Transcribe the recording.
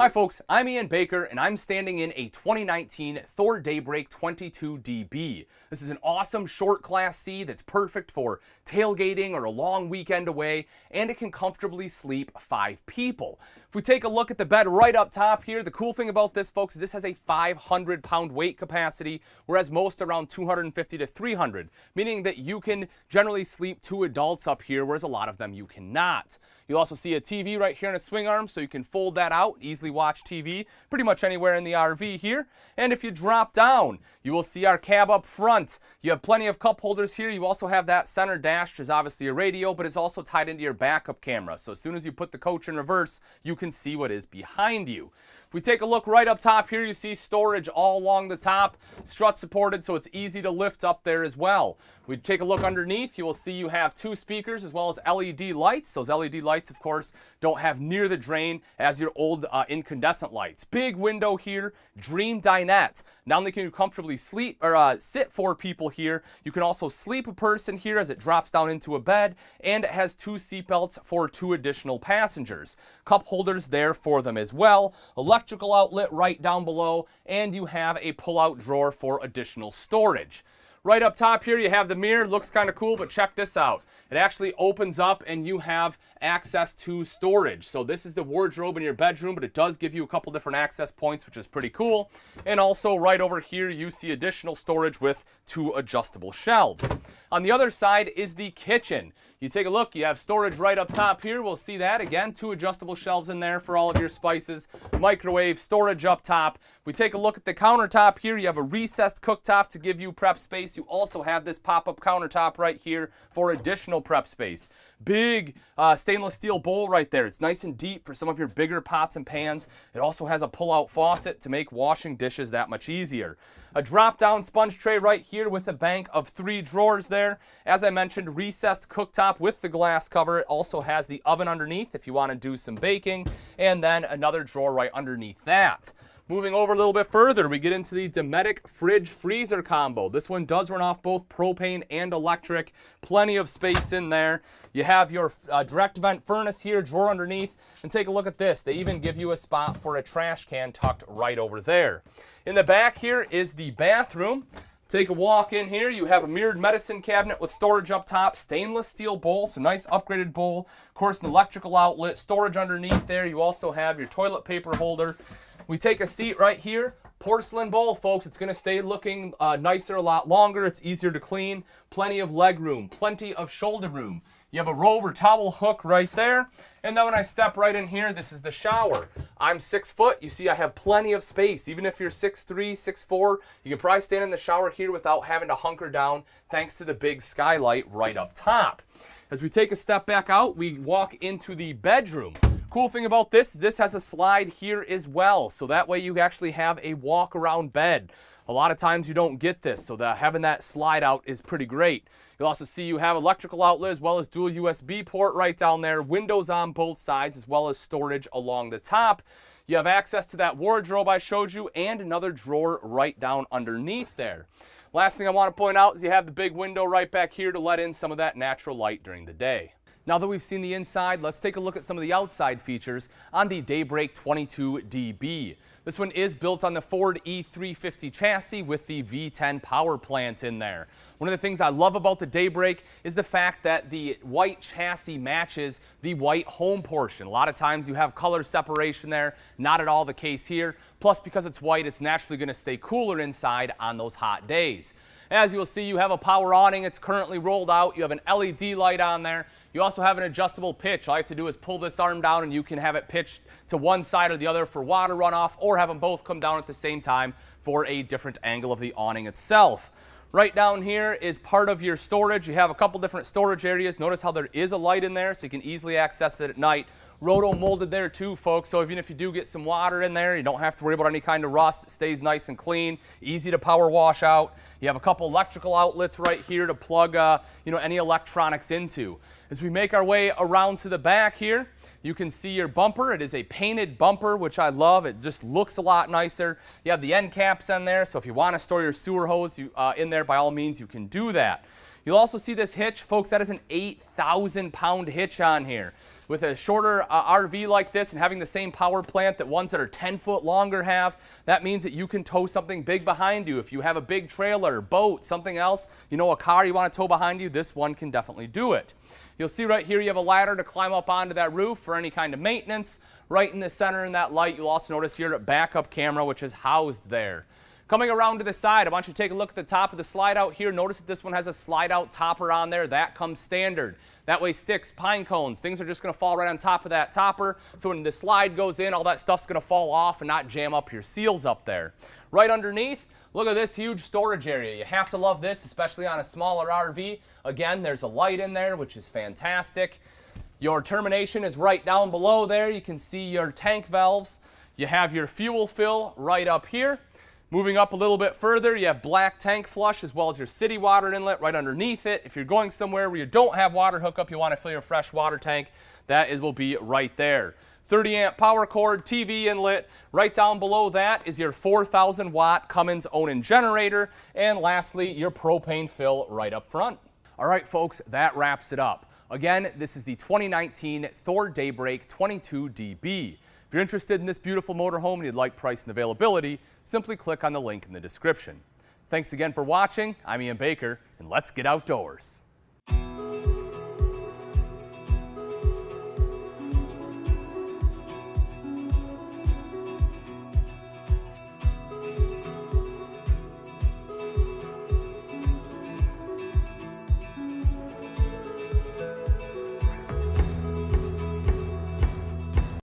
Hi folks, I'm Ian Baker and I'm standing in a 2019 Thor Daybreak 22DB. This is an awesome short Class C that's perfect for tailgating or a long weekend away, and it can comfortably sleep 5 people. If we take a look at the bed right up top here, the cool thing about this, folks, is this has a 500-pound weight capacity, whereas most around 250 to 300, meaning that you can generally sleep 2 adults up here, whereas a lot of them you cannot. You'll also see a TV right here in a swing arm, so you can fold that out, easily watch TV pretty much anywhere in the RV here. And if you drop down, you will see our cab up front. You have plenty of cup holders here. You also have that center dash, which is obviously a radio, but it's also tied into your backup camera. So as soon as you put the coach in reverse, you can see what is behind you. If we take a look right up top here, you see storage all along the top, strut supported, so it's easy to lift up there as well. We take a look underneath, you will see you have 2 speakers as well as LED lights. Those LED lights, of course, don't have near the drain as your old incandescent lights. Big window here, dream dinette. Not only can you comfortably sleep or sit 4 people here, you can also sleep a person here as it drops down into a bed, and it has 2 seatbelts for 2 additional passengers. Cup holders there for them as well. Electrical outlet right down below, and you have a pull-out drawer for additional storage. Right up top here, you have the mirror. Looks kind of cool, but check this out. It actually opens up and you have access to storage. So this is the wardrobe in your bedroom, but it does give you a couple different access points, which is pretty cool. And also right over here, you see additional storage with 2 adjustable shelves. On the other side is the kitchen. You take a look, you have storage right up top here. We'll see that again, 2 adjustable shelves in there for all of your spices, microwave, storage up top. We take a look at the countertop here. You have a recessed cooktop to give you prep space. You also have this pop-up countertop right here for additional prep space. Big stainless steel bowl right there. It's nice and deep for some of your bigger pots and pans. It also has a pull-out faucet to make washing dishes that much easier. A drop-down sponge tray right here with a bank of 3 drawers there. As I mentioned, recessed cooktop with the glass cover. It also has the oven underneath if you want to do some baking, and then another drawer right underneath that. Moving over a little bit further, we get into the Dometic fridge-freezer combo. This one does run off both propane and electric. Plenty of space in there. You have your direct vent furnace here, drawer underneath. And take a look at this. They even give you a spot for a trash can tucked right over there. In the back here is the bathroom. Take a walk in here. You have a mirrored medicine cabinet with storage up top, stainless steel bowl, so nice upgraded bowl. Of course, an electrical outlet, storage underneath there. You also have your toilet paper holder. We take a seat right here. Porcelain bowl, folks. It's going to stay looking nicer a lot longer. It's easier to clean. Plenty of leg room, plenty of shoulder room. You have a robe or towel hook right there. And then when I step right in here, this is the shower. I'm 6 foot. You see I have plenty of space. Even if you're 6'3", 6'4", you can probably stand in the shower here without having to hunker down thanks to the big skylight right up top. As we take a step back out, we walk into the bedroom. Cool thing about this has a slide here as well. So that way you actually have a walk around bed. A lot of times you don't get this, so having that slide out is pretty great. You'll also see you have electrical outlet as well as dual USB port right down there, windows on both sides as well as storage along the top. You have access to that wardrobe I showed you and another drawer right down underneath there. Last thing I want to point out is you have the big window right back here to let in some of that natural light during the day. Now that we've seen the inside, let's take a look at some of the outside features on the Daybreak 22DB. This one is built on the Ford E350 chassis with the V10 power plant in there. One of the things I love about the Daybreak is the fact that the white chassis matches the white home portion. A lot of times you have color separation there, not at all the case here. Plus, because it's white, it's naturally going to stay cooler inside on those hot days. As you'll see, you have a power awning. It's currently rolled out. You have an LED light on there. You also have an adjustable pitch. All you have to do is pull this arm down and you can have it pitched to one side or the other for water runoff, or have them both come down at the same time for a different angle of the awning itself. Right down here is part of your storage. You have a couple different storage areas. Notice how there is a light in there so you can easily access it at night. Roto molded there too, folks, so even if you do get some water in there, you don't have to worry about any kind of rust. It stays nice and clean, easy to power wash out. You have a couple electrical outlets right here to plug any electronics into. As we make our way around to the back here, you can see your bumper. It is a painted bumper, which I love. It just looks a lot nicer. You have the end caps in there, so if you want to store your sewer hose in there, by all means, you can do that. You'll also see this hitch. Folks, that is an 8,000-pound hitch on here. With a shorter RV like this and having the same power plant that ones that are 10 foot longer have, that means that you can tow something big behind you. If you have a big trailer, boat, something else, you know, a car you want to tow behind you, this one can definitely do it. You'll see right here you have a ladder to climb up onto that roof for any kind of maintenance. Right in the center in that light, you'll also notice here a backup camera, which is housed there. Coming around to the side, I want you to take a look at the top of the slide out here. Notice that this one has a slide out topper on there. That comes standard. That way sticks, pine cones, things are just going to fall right on top of that topper. So when the slide goes in, all that stuff's going to fall off and not jam up your seals up there. Right underneath, look at this huge storage area. You have to love this, especially on a smaller RV. Again, there's a light in there, which is fantastic. Your termination is right down below there. You can see your tank valves. You have your fuel fill right up here. Moving up a little bit further, you have black tank flush as well as your city water inlet right underneath it. If you're going somewhere where you don't have water hookup, you want to fill your fresh water tank, will be right there. 30 amp power cord, TV inlet. Right down below that is your 4,000 watt Cummins Awning generator. And lastly, your propane fill right up front. All right, folks, that wraps it up. Again, this is the 2019 Thor Daybreak 22DB. If you're interested in this beautiful motorhome and you'd like price and availability, simply click on the link in the description. Thanks again for watching. I'm Ian Baker, and let's get outdoors.